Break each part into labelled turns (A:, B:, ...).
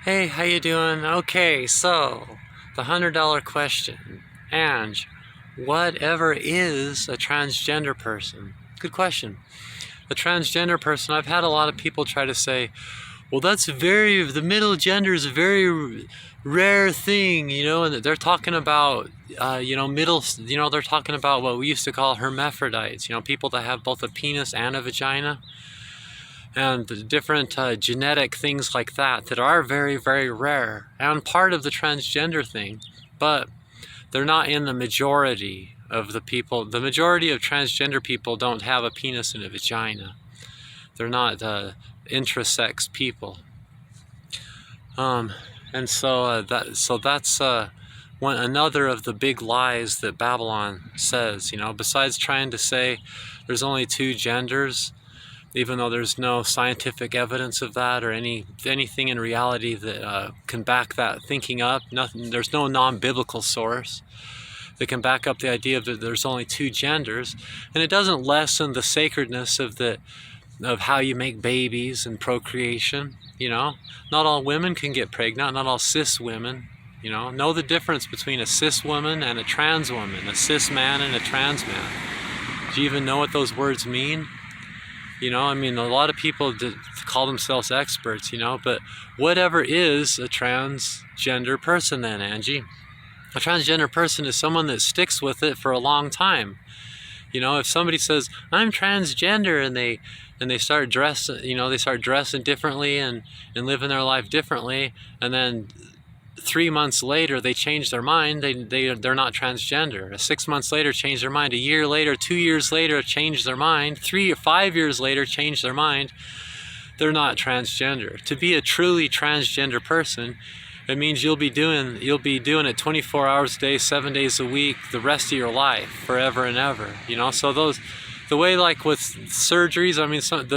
A: Hey, how you doing? Okay, so the $100 question. Ange, whatever is a transgender person? Good question. A transgender person, I've had a lot of people try to say, well, the middle gender is a very rare thing, and they're talking about, they're talking about what we used to call hermaphrodites, people that have both a penis and a vagina and the different genetic things like that are very, very rare and part of the transgender thing, but they're not in the majority of the people. The majority of transgender people don't have a penis and a vagina. They're not intersex people. And so that's another of the big lies that Babylon says. Besides trying to say there's only two genders, even though there's no scientific evidence of that or anything in reality that can back that thinking up. Nothing. There's no non-biblical source that can back up the idea that there's only two genders, and it doesn't lessen the sacredness of how you make babies and procreation. Not all women can get pregnant. Not all cis women. Know the difference between a cis woman and a trans woman, a cis man and a trans man. Do you even know what those words mean? A lot of people call themselves experts, but whatever is a transgender person then, Angie? A transgender person is someone that sticks with it for a long time. If somebody says, I'm transgender, and they start dressing differently and living their life differently, and then 3 months later they change their mind, they're not transgender. 6 months later change their mind. A year later, 2 years later change their mind. 3 or 5 years later change their mind. They're not transgender. To be a truly transgender person, it means you'll be doing it 24 hours a day, 7 days a week, the rest of your life, forever and ever. So the way, like with surgeries,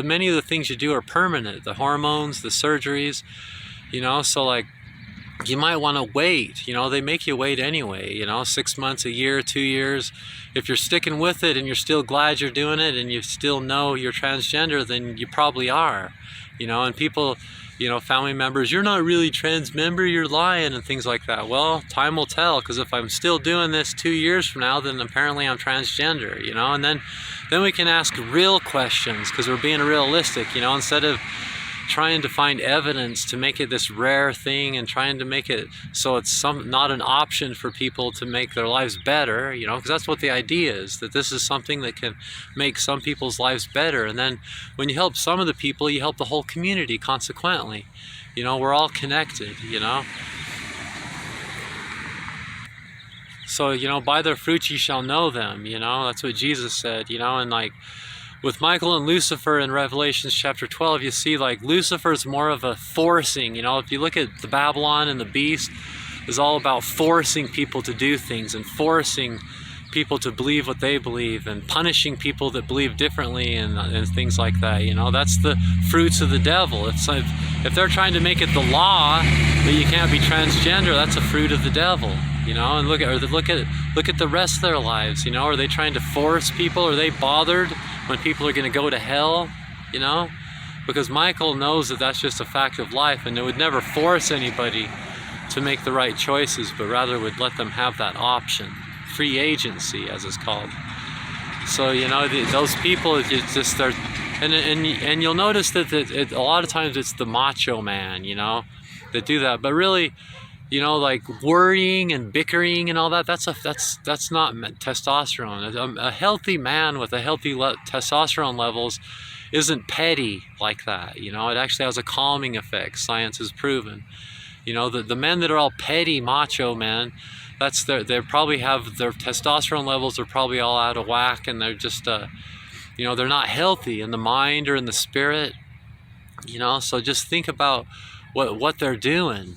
A: many of the things you do are permanent. The hormones, the surgeries, so like, you might want to wait. They make you wait anyway, 6 months, a year, 2 years. If you're sticking with it and you're still glad you're doing it and you still know you're transgender, then you probably are. And people, family members, you're not really trans member, you're lying, and things like that. Well, time will tell, because if I'm still doing this 2 years from now, then apparently I'm transgender, and then we can ask real questions, because we're being realistic, instead of trying to find evidence to make it this rare thing and trying to make it so it's not an option for people to make their lives better, because that's what the idea is, that this is something that can make some people's lives better. And then when you help some of the people, you help the whole community consequently. We're all connected, So, by their fruits ye shall know them, that's what Jesus said, and like, with Michael and Lucifer in Revelation chapter 12, you see like Lucifer's more of a forcing. If you look at the Babylon and the beast, it's all about forcing people to do things and forcing people to believe what they believe and punishing people that believe differently and things like that. That's the fruits of the devil. If they're trying to make it the law that you can't be transgender, that's a fruit of the devil. And look at the rest of their lives. Are they trying to force people? Are they bothered when people are going to go to hell? Because Michael knows that that's just a fact of life, and it would never force anybody to make the right choices, but rather would let them have that option, free agency, as it's called. So those people, it's just they're, and you'll notice that a lot of times it's the macho man, that do that, but really. Like worrying and bickering and all that, that's not testosterone. A healthy man with a healthy testosterone levels isn't petty like that. It actually has a calming effect. Science has proven. The men that are all petty macho men, they probably have their testosterone levels are probably all out of whack, and they're just they're not healthy in the mind or in the spirit. So just think about what they're doing.